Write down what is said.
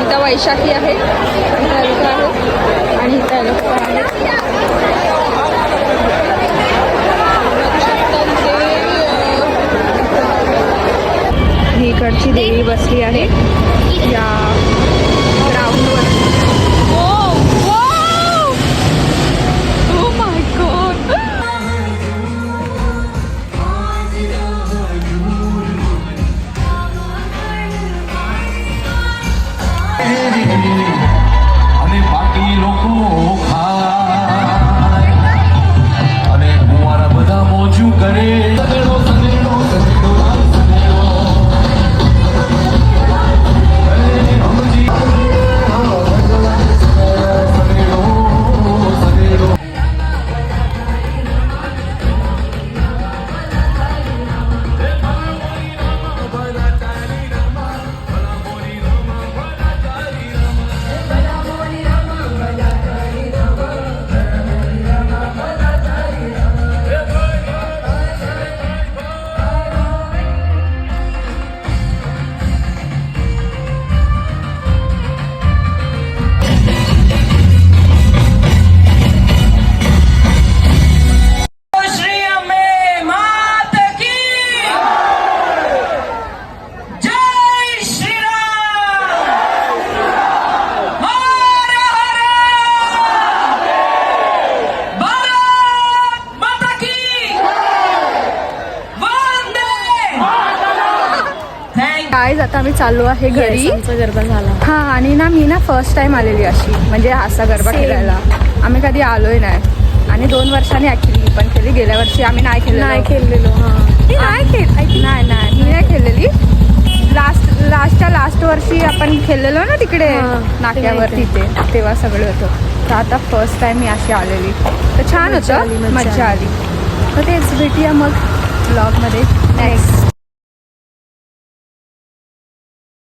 इथं वैशाखी आहे, इथं लोक आहेत आणि इथं लोक आहेत. ही इकडची देवी बसली आहे या ग्राउंडवर. Oh my God. અને બાકી લોકો ખાય અને કુંવારા બધા મોજું કરે. સનેડો સનેડો સનેડો સનેડો હમજી સનેડો સનેડો. गाईज आता आम्ही चाललो आहे घरी. गरबा झाला. हा आणि ना मी ना फर्स्ट टाइम आलेली अशी म्हणजे असा गरबा खेळायला. आम्ही कधी आलोय नाही आणि 2 वर्षांनी ऍक्च्युली पण केली. गेल्या वर्षी आम्ही नाही खेळलेलो. नाही खेळलेलो. नाही मी नाही खेळलेली. लास्ट वर्षी आपण खेळलेलो ना तिकडे नाक्यावर तिथे, तेव्हा सगळं होतं. तर आता फर्स्ट टाइम मी अशी आलेली तर छान होतं, मज्जा आली. तर तेच भेटूया मग ब्लॉगमध्ये नेक्स्ट.